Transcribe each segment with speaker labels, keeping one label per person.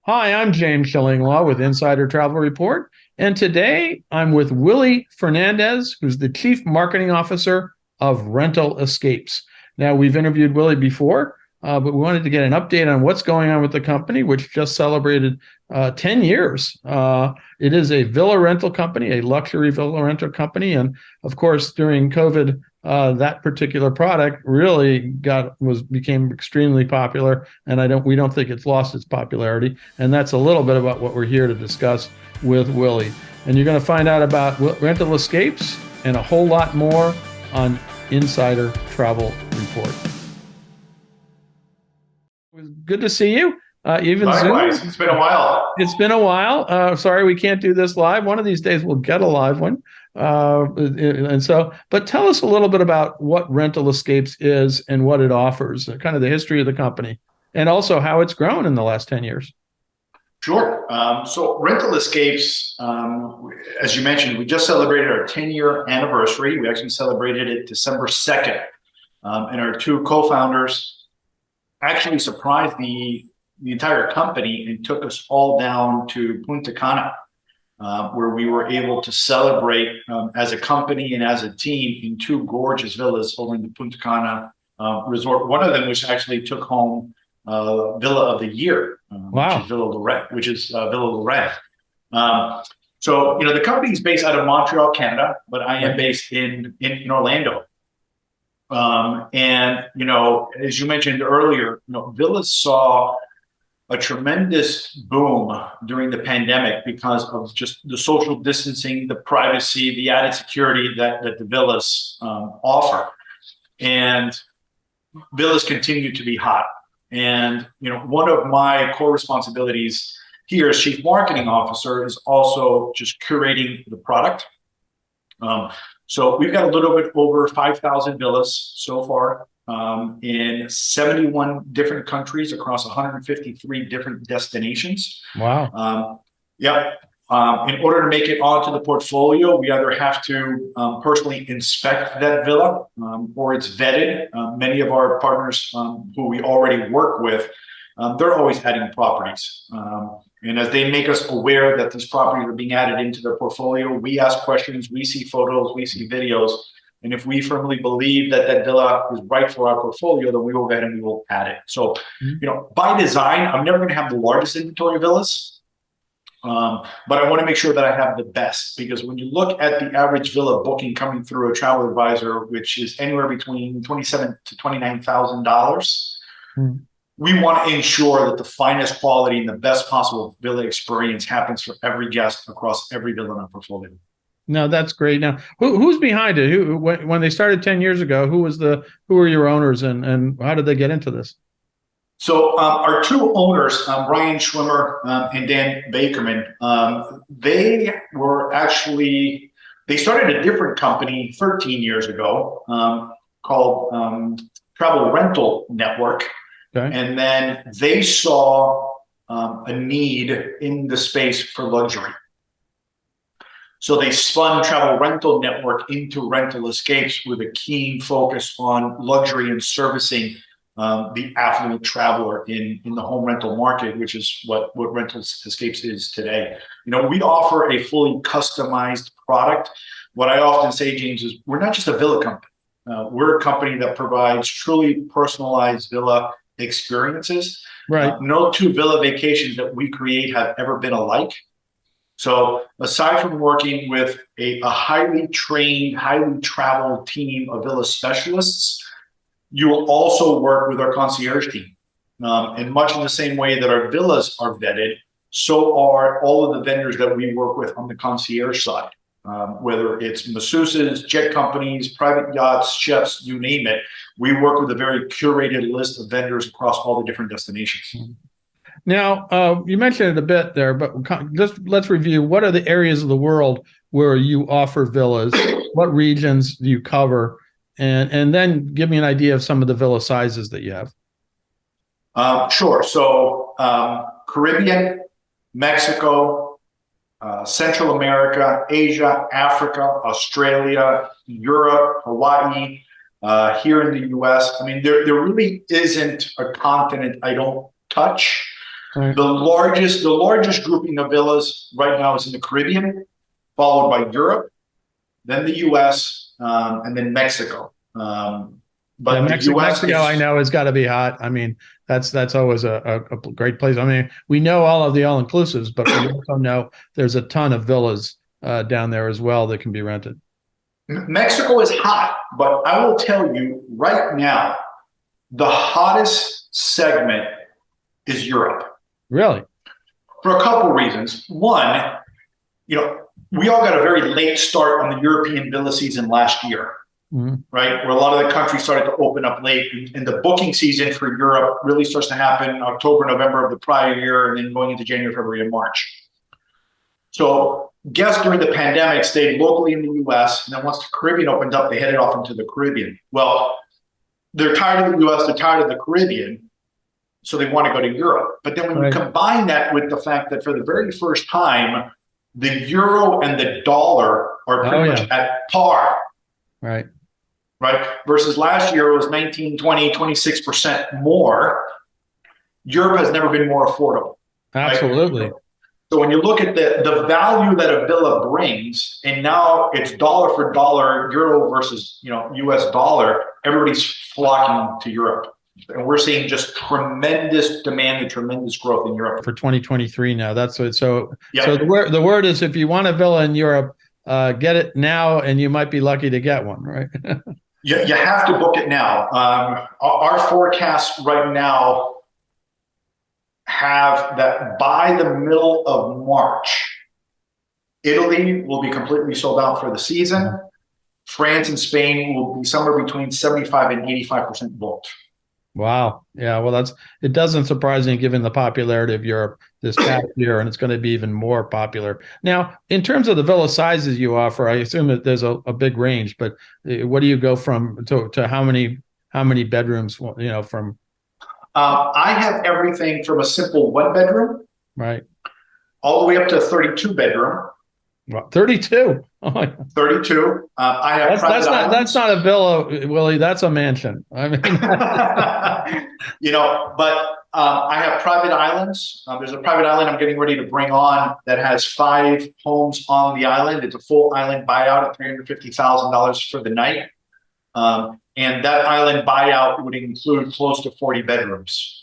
Speaker 1: Hi, I'm James Shillinglaw with Insider Travel Report, and today I'm with Willie Fernandez, who's the Chief Marketing Officer of Rental Escapes. Now, we've interviewed Willie before, but we wanted to get an update on what's going on with the company, which just celebrated 10 years. It is a villa rental company, a luxury villa rental company, and of course, during COVID, that particular product really became extremely popular, and we don't think it's lost its popularity. And that's a little bit about what we're here to discuss with Willie. And you're going to find out about rental escapes and a whole lot more on Insider Travel Report. It was good to see you. Even
Speaker 2: Likewise,
Speaker 1: Zoom.
Speaker 2: it's been a while.
Speaker 1: It's been a while. Sorry, we can't do this live. One of these days we'll get a live one. But tell us a little bit about what Rental Escapes is and what it offers, kind of the history of the company, and also how it's grown in the last 10 years.
Speaker 2: Sure. So Rental Escapes, as you mentioned, we just celebrated our 10-year anniversary. We actually celebrated it December 2nd. And our two co-founders actually surprised the entire company and took us all down to Punta Cana, where we were able to celebrate as a company and as a team in two gorgeous villas over in the Punta Cana resort. One of them which actually took home Villa of the Year,
Speaker 1: Wow.
Speaker 2: which is Villa Lorette. So the company is based out of Montreal, Canada, but I am based in Orlando. And as you mentioned earlier, villas saw a tremendous boom during the pandemic because of just the social distancing, the privacy, the added security that the villas offer. And villas continue to be hot. And one of my core responsibilities here as Chief Marketing Officer is also just curating the product. So we've got a little bit over 5,000 villas so far in 71 different countries across 153 different destinations.
Speaker 1: Wow.
Speaker 2: In order to make it onto the portfolio, we either have to personally inspect that villa or it's vetted. Many of our partners who we already work with, they're always adding properties. And as they make us aware that these properties are being added into their portfolio, we ask questions, we see photos, we see videos. And if we firmly believe that that villa is right for our portfolio, then we will go ahead and we will add it. So, by design, I'm never going to have the largest inventory of villas, but I want to make sure that I have the best, because when you look at the average villa booking coming through a travel advisor, which is anywhere between $27,000 to $29,000, we want to ensure that the finest quality and the best possible villa experience happens for every guest across every villa in our portfolio.
Speaker 1: No, that's great. Now, who's behind it? When they started 10 years ago, who were your owners, and how did they get into this?
Speaker 2: So our two owners, Brian Schwimmer and Dan Bakerman, they started a different company 13 years ago called Travel Rental Network. Okay. And then they saw a need in the space for luxury. So they spun Travel Rental Network into Rental Escapes with a keen focus on luxury and servicing the affluent traveler in the home rental market, which is what Rental Escapes is today. We offer a fully customized product. What I often say, James, is we're not just a villa company. We're a company that provides truly personalized villa experiences.
Speaker 1: Right.
Speaker 2: No two villa vacations that we create have ever been alike. So aside from working with a highly trained, highly traveled team of villa specialists, you will also work with our concierge team. And much in the same way that our villas are vetted, so are all of the vendors that we work with on the concierge side. Whether it's masseuses, jet companies, private yachts, chefs, you name it, we work with a very curated list of vendors across all the different destinations.
Speaker 1: Now, you mentioned it a bit there, but just let's review. What are the areas of the world where you offer villas? What regions do you cover? And then give me an idea of some of the villa sizes that you have.
Speaker 2: Sure. So Caribbean, Mexico, Central America, Asia, Africa, Australia, Europe, Hawaii, here in the US. I mean, there really isn't a continent I don't touch.
Speaker 1: Right.
Speaker 2: The largest grouping of villas right now is in the Caribbean, followed by Europe, then the U.S., and then Mexico. But
Speaker 1: Yeah,
Speaker 2: the U.S.
Speaker 1: Mexico, I know, has got to be hot. I mean, that's always a great place. I mean, we know all of the all inclusives, but we also know there's a ton of villas down there as well that can be rented.
Speaker 2: Mexico is hot, but I will tell you right now, the hottest segment is Europe.
Speaker 1: Really?
Speaker 2: For a couple of reasons. One, we all got a very late start on the European villa season last year, right? Where a lot of the countries started to open up late. And the booking season for Europe really starts to happen in October, November of the prior year, and then going into January, February, and March. So guests during the pandemic stayed locally in the U.S., and then once the Caribbean opened up, they headed off into the Caribbean. Well, they're tired of the U.S., they're tired of the Caribbean, so they want to go to Europe. But then when you combine that with the fact that for the very first time, the euro and the dollar are pretty much at par.
Speaker 1: Right.
Speaker 2: Versus last year, it was 19, 20, 26% more. Europe has never been more affordable.
Speaker 1: Absolutely.
Speaker 2: Right? So when you look at the value that a villa brings, and now it's dollar for dollar, euro versus US dollar, everybody's flocking to Europe. And we're seeing just tremendous demand and tremendous growth in Europe.
Speaker 1: For 2023 now. That's what. So the word is, if you want a villa in Europe, get it now, and you might be lucky to get one, right?
Speaker 2: You have to book it now. Our forecasts right now have that by the middle of March, Italy will be completely sold out for the season. France and Spain will be somewhere between 75 and 85% booked.
Speaker 1: Wow. Yeah. Well, it doesn't surprise me given the popularity of Europe this past year, and it's going to be even more popular. Now, in terms of the villa sizes you offer, I assume that there's a big range, but what do you go from to how many bedrooms, from?
Speaker 2: I have everything from a simple 1-bedroom,
Speaker 1: right,
Speaker 2: all the way up to a 32-bedroom.
Speaker 1: Well, 32.
Speaker 2: 32. I have
Speaker 1: that's not a villa, Willie. That's a mansion. I mean,
Speaker 2: but I have private islands. There's a private island I'm getting ready to bring on that has 5 homes on the island. It's a full island buyout at $350,000 for the night. And that island buyout would include close to 40 bedrooms.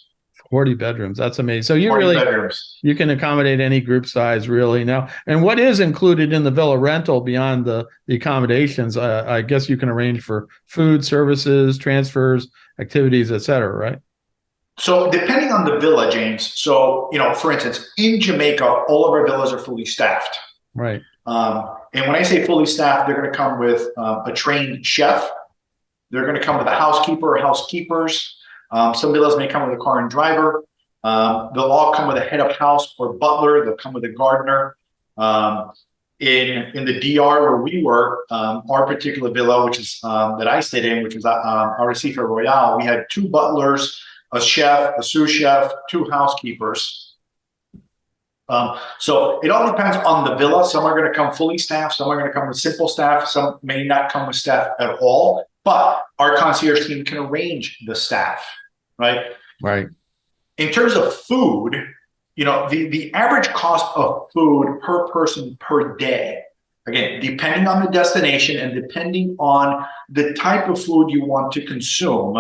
Speaker 1: 40 bedrooms. That's amazing. So you can accommodate any group size really now. And what is included in the villa rental beyond the accommodations? I guess you can arrange for food, services, transfers, activities, et cetera, right?
Speaker 2: So depending on the villa, James. So, for instance, in Jamaica, all of our villas are fully staffed.
Speaker 1: Right.
Speaker 2: And when I say fully staffed, they're going to come with a trained chef. They're going to come with a housekeeper or housekeepers. Some villas may come with a car and driver. They'll all come with a head of house or butler. They'll come with a gardener. In the DR where we were, our particular villa, which is that I stayed in, which was Arrecife Royale, we had 2 butlers, a chef, a sous chef, 2 housekeepers. So it all depends on the villa. Some are going to come fully staffed. Some are going to come with simple staff. Some may not come with staff at all. But our concierge team can arrange the staff, right?
Speaker 1: Right.
Speaker 2: In terms of food, the average cost of food per person per day, again, depending on the destination and depending on the type of food you want to consume,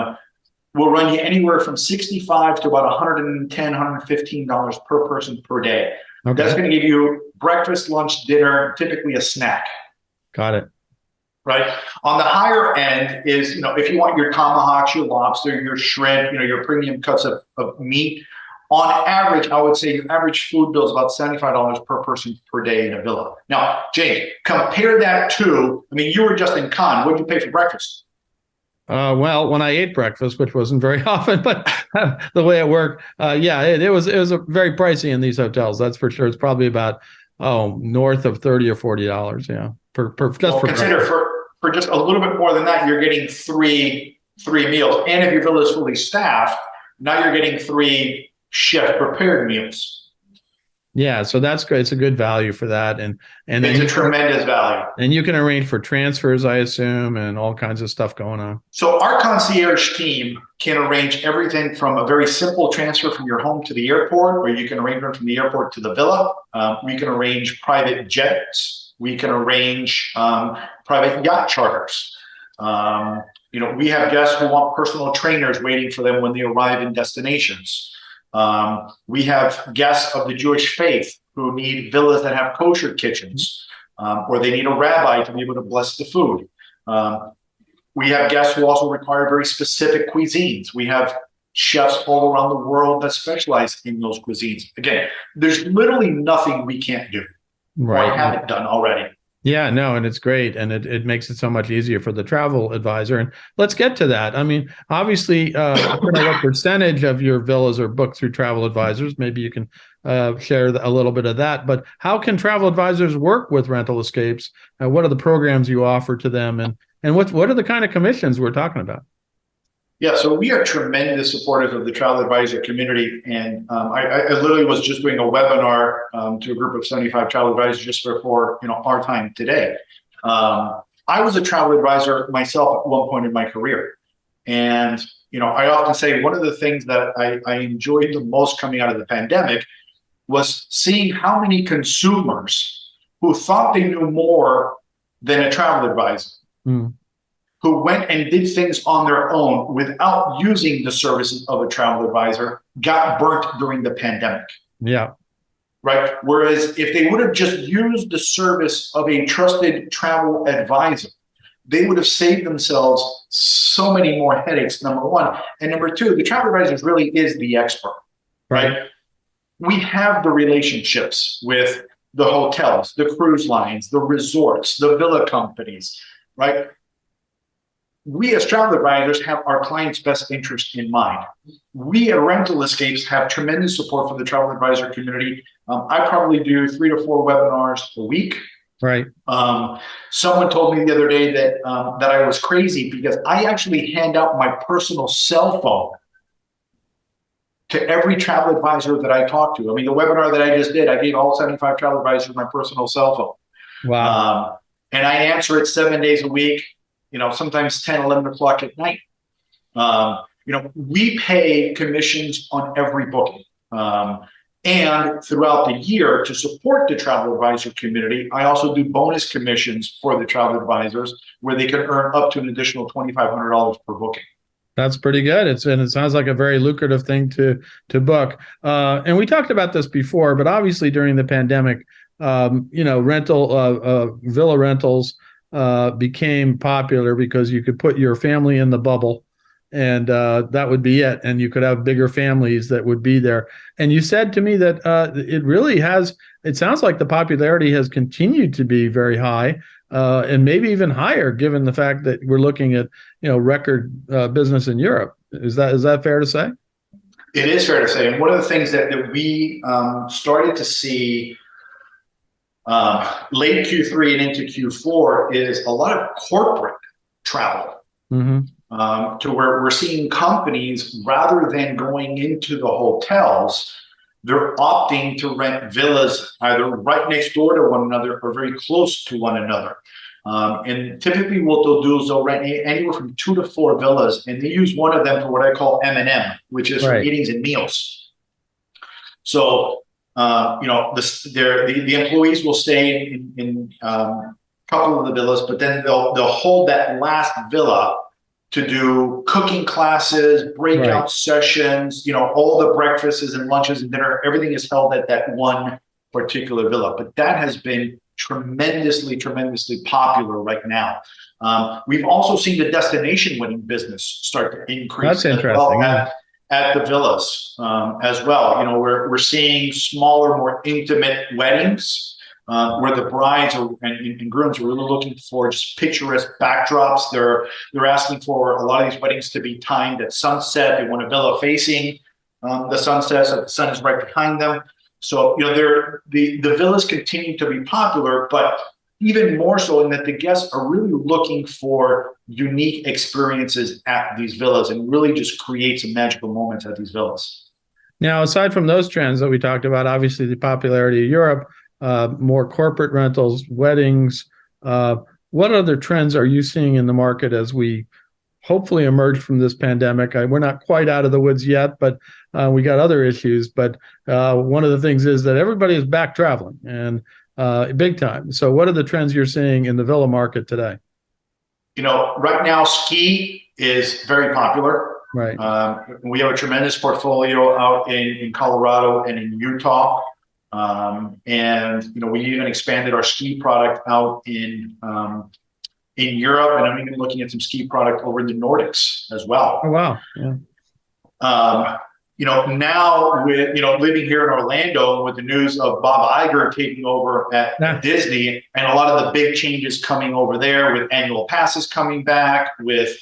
Speaker 2: will run you anywhere from $65 to about $110, $115 per person per day. Okay. That's going to give you breakfast, lunch, dinner, typically a snack.
Speaker 1: Got it.
Speaker 2: Right. On the higher end is, if you want your tomahawks, your lobster, your shrimp, your premium cuts of meat, on average, I would say your average food bill is about $75 per person per day in a villa. Now, James, compare that to, you were just in Cannes. What did you pay for breakfast?
Speaker 1: Well, when I ate breakfast, which wasn't very often, but the way it worked, it was very pricey in these hotels. That's for sure. It's probably about north of $30 or $40. Yeah,
Speaker 2: consider for just a little bit more than that, you're getting three meals, and if your villa is fully staffed, now you're getting 3 chef prepared meals.
Speaker 1: Yeah, so that's great. It's a good value for that, and then
Speaker 2: It's a tremendous value.
Speaker 1: and you can arrange for transfers, I assume, and all kinds of stuff going on.
Speaker 2: So our concierge team can arrange everything from a very simple transfer from your home to the airport, or you can arrange one from the airport to the villa. We can arrange private jets. We can arrange private yacht charters. We have guests who want personal trainers waiting for them when they arrive in destinations. We have guests of the Jewish faith who need villas that have kosher kitchens, or they need a rabbi to be able to bless the food. We have guests who also require very specific cuisines. We have chefs all around the world that specialize in those cuisines. Again, there's literally nothing we can't do or haven't done already.
Speaker 1: Yeah, no, and it's great. And it makes it so much easier for the travel advisor. And let's get to that. I mean, obviously, I don't know what percentage of your villas are booked through travel advisors. Maybe you can share a little bit of that. But how can travel advisors work with Rental Escapes? What are the programs you offer to them? And what are the kind of commissions we're talking about?
Speaker 2: Yeah, so we are tremendous supporters of the travel advisor community. And I literally was just doing a webinar to a group of 75 travel advisors just before our time today. I was a travel advisor myself at one point in my career. And I often say one of the things that I enjoyed the most coming out of the pandemic was seeing how many consumers who thought they knew more than a travel advisor who went and did things on their own without using the services of a travel advisor got burnt during the pandemic.
Speaker 1: Yeah.
Speaker 2: Right. Whereas if they would have just used the service of a trusted travel advisor, they would have saved themselves so many more headaches, number one. And number two, the travel advisor really is the expert, right? We have the relationships with the hotels, the cruise lines, the resorts, the villa companies, right? We as travel advisors have our client's best interest in mind. We at Rental Escapes have tremendous support for the travel advisor community. I probably do 3 to 4 webinars a week.
Speaker 1: Right.
Speaker 2: Someone told me the other day that that I was crazy because I actually hand out my personal cell phone to every travel advisor that I talk to. I mean, the webinar that I just did, I gave all 75 travel advisors my personal cell phone.
Speaker 1: Wow.
Speaker 2: And I answer it 7 days a week. Sometimes 10, 11 o'clock at night. We pay commissions on every booking. And throughout the year, to support the travel advisor community, I also do bonus commissions for the travel advisors where they can earn up to an additional $2,500 per booking.
Speaker 1: That's pretty good. It sounds like a very lucrative thing to book. And we talked about this before, but obviously during the pandemic, villa rentals became popular because you could put your family in the bubble and that would be it. And you could have bigger families that would be there. And you said to me that it sounds like the popularity has continued to be very high and maybe even higher given the fact that we're looking at, record business in Europe. Is that fair to say?
Speaker 2: It is fair to say. And one of the things that we started to see late Q3 and into Q4 is a lot of corporate travel to where we're seeing companies, rather than going into the hotels, they're opting to rent villas either right next door to one another or very close to one another. And typically what they'll do is they'll rent anywhere from 2 to 4 villas, and they use one of them for what I call M&M, which is for meetings and meals. So the employees will stay in a couple of the villas, but then they'll hold that last villa to do cooking classes, breakout sessions, all the breakfasts and lunches and dinner, everything is held at that one particular villa. But that has been tremendously popular right now. We've also seen the destination wedding business start to increase.
Speaker 1: That's interesting.
Speaker 2: At the villas as well. We're seeing smaller, more intimate weddings where the brides and grooms are really looking for just picturesque backdrops. They're asking for a lot of these weddings to be timed at sunset. They want a villa facing the sunset, so the sun is right behind them. So the villas continue to be popular, but even more so in that the guests are really looking for unique experiences at these villas and really just create some magical moments at these villas.
Speaker 1: Now, aside from those trends that we talked about, obviously the popularity of Europe, more corporate rentals, weddings. What other trends are you seeing in the market as we hopefully emerge from this pandemic? We're not quite out of the woods yet, but we got other issues. But one of the things is that everybody is back traveling and big time. So what are the trends you're seeing in the villa market today?
Speaker 2: Right now, ski is very popular.
Speaker 1: Right.
Speaker 2: We have a tremendous portfolio out in Colorado and in Utah. We even expanded our ski product out in Europe, and I'm even looking at some ski product over in the Nordics as well.
Speaker 1: Oh, wow. Yeah.
Speaker 2: Now with, living here in Orlando with the news of Bob Iger taking over at Disney and a lot of the big changes coming over there with annual passes coming back, with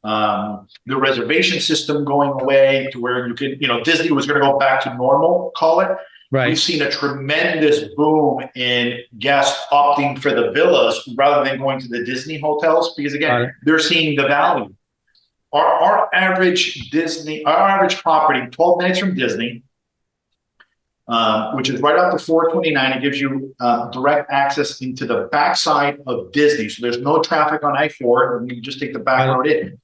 Speaker 2: the reservation system going away to where you could, Disney was going to go back to normal, call it. Right. We've seen a tremendous boom in guests opting for the villas rather than going to the Disney hotels because, again, they're seeing the value. Our average property, 12 minutes from Disney, which is right off the 429. It gives you direct access into the backside of Disney. So there's no traffic on I-4, and you can just take the back road in.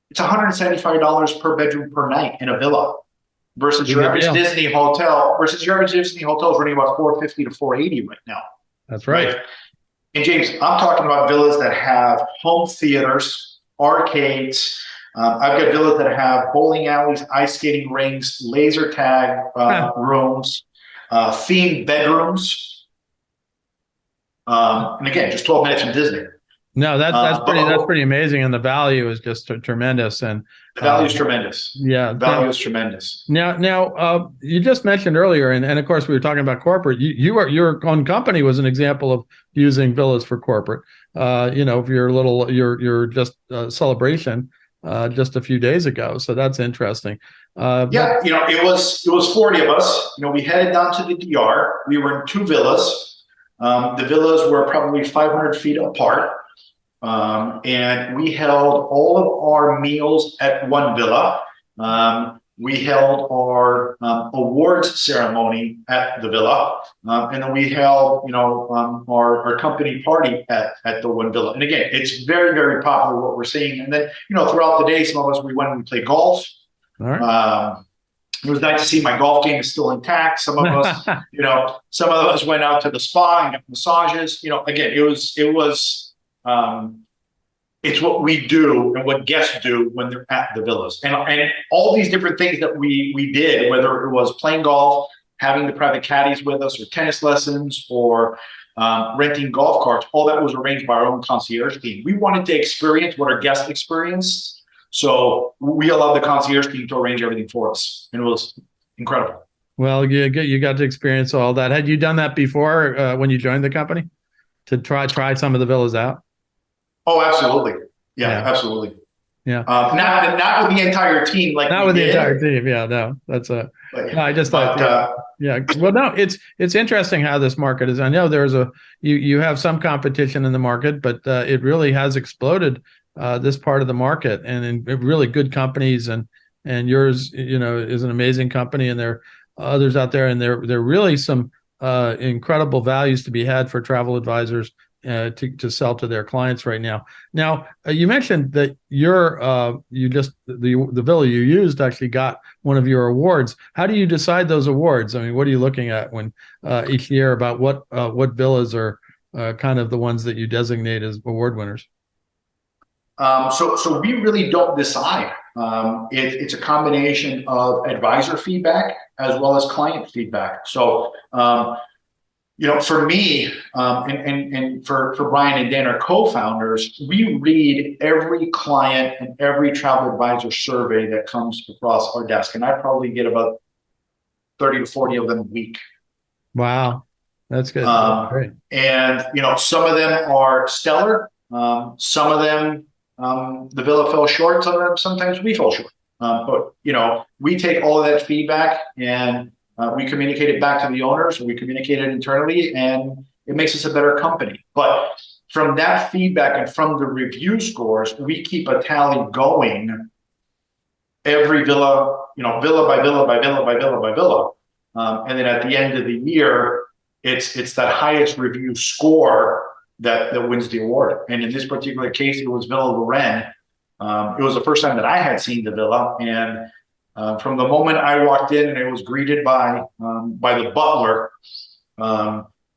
Speaker 2: It's $175 per bedroom per night in a villa versus your average Disney hotel. Your average Disney hotel is running about $450 to $480 right now.
Speaker 1: That's right.
Speaker 2: And James, I'm talking about villas that have home theaters, arcades. I've got villas that have bowling alleys, ice skating rinks, laser tag rooms, themed bedrooms. And again, just 12 minutes from Disney.
Speaker 1: No, that's pretty amazing, and the value is just tremendous. And
Speaker 2: the value is tremendous.
Speaker 1: Yeah,
Speaker 2: the value is tremendous.
Speaker 1: Now, you just mentioned earlier, and of course we were talking about corporate. Your own company was an example of using villas for corporate. For your just celebration just a few days ago. So that's interesting.
Speaker 2: It was 40 of us. We headed down to the DR. We were in 2 villas. The villas were probably 500 feet apart. And we held all of our meals at one villa. We held our awards ceremony at the villa. And then we held, our company party at the one villa. And again, it's very, very popular what we're seeing. And then, throughout the day, some of us, we went and played golf. All right. It was nice to see my golf game is still intact. Some of us, some of us went out to the spa and got massages. Again, it's what we do and what guests do when they're at the villas. And all these different things that we did, whether it was playing golf, having the private caddies with us, or tennis lessons, or renting golf carts, all that was arranged by our own concierge team. We wanted to experience what our guests experienced. So we allowed the concierge team to arrange everything for us. And it was incredible.
Speaker 1: Well, you got to experience all that. Had you done that before when you joined the company to try some of the villas out?
Speaker 2: Oh, absolutely. Yeah. Absolutely.
Speaker 1: Yeah.
Speaker 2: Not with the entire team.
Speaker 1: Not with the entire team. Yeah, no, that's no, I just thought, yeah. Well, no, it's interesting how this market is. I know you have some competition in the market, but it really has exploded this part of the market, and in really good companies, and yours, is an amazing company, and there are others out there, and there really some incredible values to be had for travel advisors to sell to their clients right now. Now, you mentioned that the villa you used actually got one of your awards. How do you decide those awards? I mean, what are you looking at when each year about what villas are kind of the ones that you designate as award winners?
Speaker 2: So we really don't decide. It's a combination of advisor feedback as well as client feedback. So, for me, and for Brian and Dan, our co-founders, we read every client and every travel advisor survey that comes across our desk. And I probably get about 30 to 40 of them a week. Wow.
Speaker 1: That's good. Great.
Speaker 2: And, some of them are stellar. Some of them, the villa fell short. Sometimes we fell short. But, we take all of that feedback and we communicate it back to the owners, we communicate it internally, and it makes us a better company. But from that feedback and from the review scores, we keep a tally going. Every villa, villa by villa by villa by villa by villa. And then at the end of the year, it's that highest review score that wins the award. And in this particular case, it was Villa Loren. It was the first time that I had seen the villa. And from the moment I walked in and I was greeted by the butler,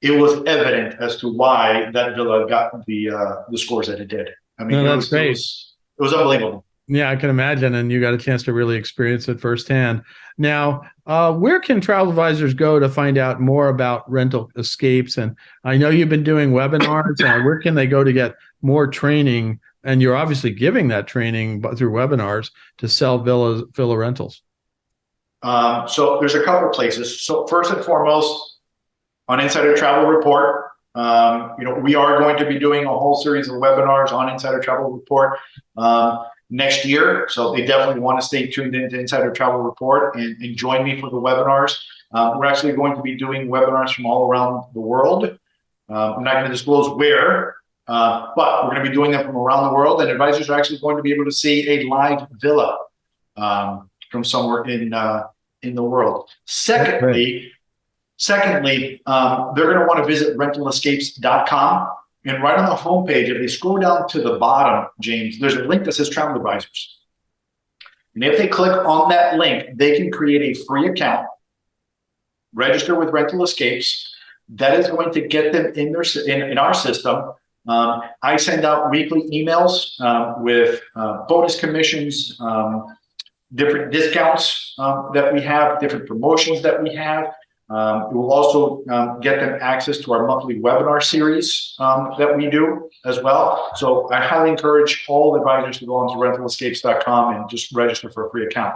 Speaker 2: it was evident as to why that villa got the scores that it did. I mean,
Speaker 1: no, that's great.
Speaker 2: It was unbelievable.
Speaker 1: Yeah, I can imagine. And you got a chance to really experience it firsthand. Now, where can travel advisors go to find out more about rental escapes? And I know you've been doing webinars. Where can they go to get more training? And you're obviously giving that training through webinars to sell villa rentals.
Speaker 2: So there's a couple of places. So first and foremost, on Insider Travel Report, we are going to be doing a whole series of webinars on Insider Travel Report next year. So they definitely want to stay tuned into Insider Travel Report and join me for the webinars. We're actually going to be doing webinars from all around the world. I'm not going to disclose where, but we're going to be doing them from around the world. And advisors are actually going to be able to see a live villa from somewhere in the world. Secondly, they're going to want to visit rentalescapes.com. And right on the homepage, if they scroll down to the bottom, James, there's a link that says Travel Advisors. And if they click on that link, they can create a free account, register with Rental Escapes. That is going to get them in our system. I send out weekly emails with bonus commissions, different discounts that we have, different promotions that we have. It will also get them access to our monthly webinar series that we do as well. So I highly encourage all advisors to go onto rentalescapes.com and just register for a free account.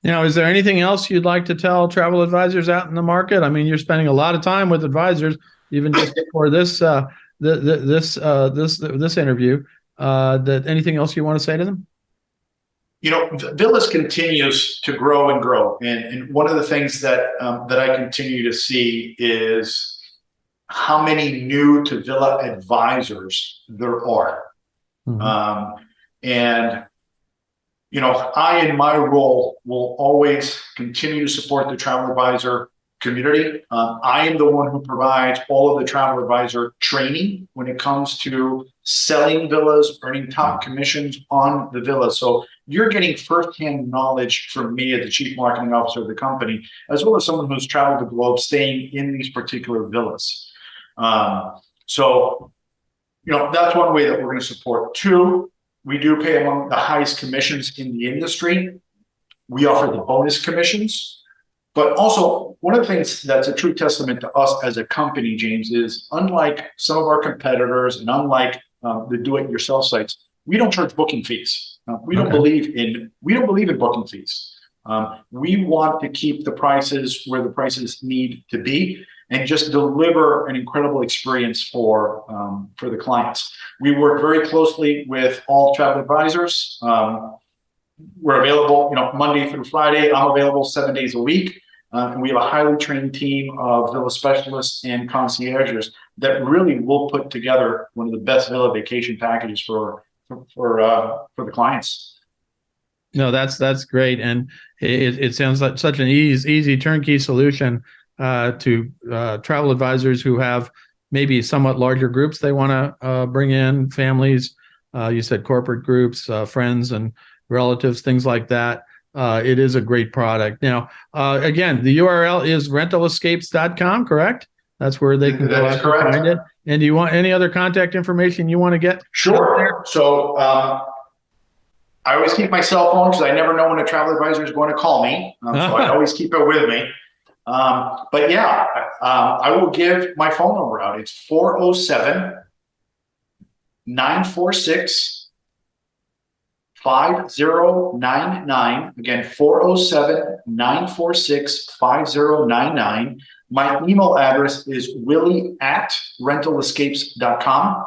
Speaker 1: Now, is there anything else you'd like to tell travel advisors out in the market? I mean, you're spending a lot of time with advisors, even just before this this interview. That anything else you want to say to them?
Speaker 2: Villas continues to grow and grow. And one of the things that I continue to see is how many new to villa advisors there are. Mm-hmm. I, in my role, will always continue to support the travel advisor community. I am the one who provides all of the travel advisor training when it comes to selling villas, earning top commissions on the villas. So you're getting firsthand knowledge from me as the chief marketing officer of the company, as well as someone who's traveled the globe staying in these particular villas. So that's one way that we're going to support. Two, we do pay among the highest commissions in the industry. We offer the bonus commissions. But also, one of the things that's a true testament to us as a company, James, is unlike some of our competitors and unlike the do-it-yourself sites, we don't charge booking fees. We don't believe in booking fees. We want to keep the prices where the prices need to be and just deliver an incredible experience for the clients. We work very closely with all travel advisors. We're available, Monday through Friday. I'm available 7 days a week. And we have a highly trained team of villa specialists and concierges that really will put together one of the best villa vacation packages for the clients.
Speaker 1: No, that's great, and it sounds like such an easy turnkey solution to travel advisors who have maybe somewhat larger groups they want to bring in, families. You said corporate groups, friends and relatives, things like that. It is a great product. Now, again, the URL is rentalescapes.com, correct? That's where they can go out and find it. And do you want any other contact information you want to get?
Speaker 2: Sure. So I always keep my cell phone because I never know when a travel advisor is going to call me. So I always keep it with me. But yeah, I will give my phone number out. It's 407-946 5099. Again, 407-946-5099. My email address is willie@rentalescapes.com.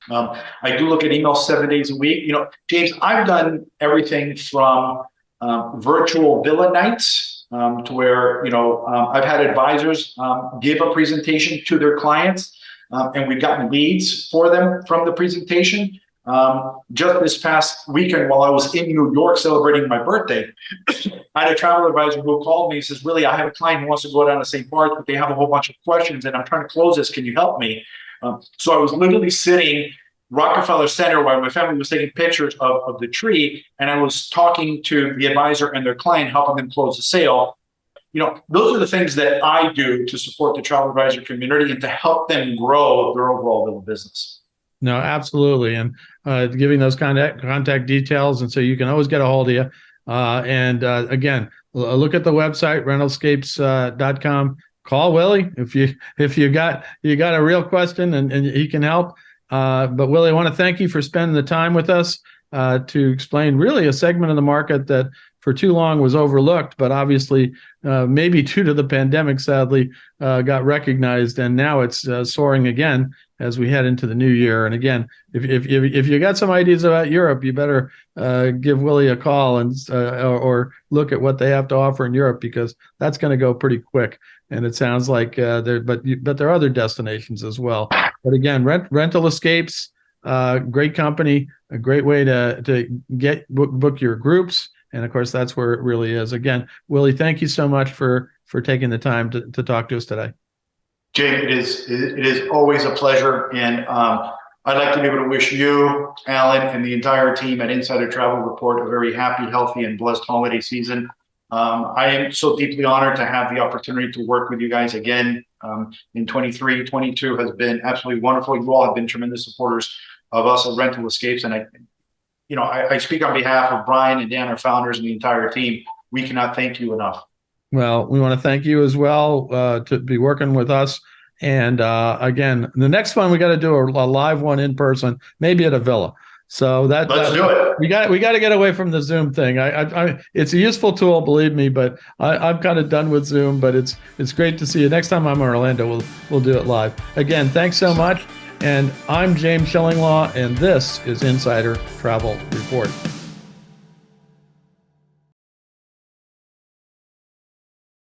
Speaker 2: I do look at emails 7 days a week. James, I've done everything from virtual villa nights to where, I've had advisors give a presentation to their clients and we've gotten leads for them from the presentation. Just this past weekend, while I was in New York celebrating my birthday, I had a travel advisor who called me and says, "Willie, I have a client who wants to go down to St. Bart's, but they have a whole bunch of questions, and I'm trying to close this. Can you help me?" So I was literally sitting Rockefeller Center while my family was taking pictures of the tree, and I was talking to the advisor and their client, helping them close the sale. Those are the things that I do to support the travel advisor community and to help them grow their overall little business.
Speaker 1: No, absolutely. And giving those contact details. And so you can always get a hold of you. Again, look at the website, rentalscapes.com. Call Willie if you got a real question and he can help. But Willie, I want to thank you for spending the time with us to explain really a segment of the market that for too long was overlooked, but obviously maybe due to the pandemic, sadly, got recognized, and now it's soaring again as we head into the new year. And again, if you got some ideas about Europe, you better give Willie a call and or look at what they have to offer in Europe, because that's going to go pretty quick. And it sounds like but there are other destinations as well. But again, Rental Escapes, great company, a great way to book your groups. And of course, that's where it really is. Again, Willie, thank you so much for taking the time to talk to us today.
Speaker 2: Jake, it is always a pleasure. And I'd like to be able to wish you, Alan, and the entire team at Insider Travel Report a very happy, healthy, and blessed holiday season. I am so deeply honored to have the opportunity to work with you guys again in 23, 22 has been absolutely wonderful. You all have been tremendous supporters of us at Rental Escapes. And I speak on behalf of Brian and Dan, our founders, and the entire team. We cannot thank you enough.
Speaker 1: Well, we want to thank you as well to be working with us. And again, the next one, we got to do a live one in person, maybe at a villa. So let's do it. We got to get away from the Zoom thing. It's a useful tool, believe me, but I'm kind of done with Zoom. But it's great to see you. Next time I'm in Orlando, we'll do it live. Again, thanks so much. And I'm James Shillinglaw, and this is Insider Travel Report.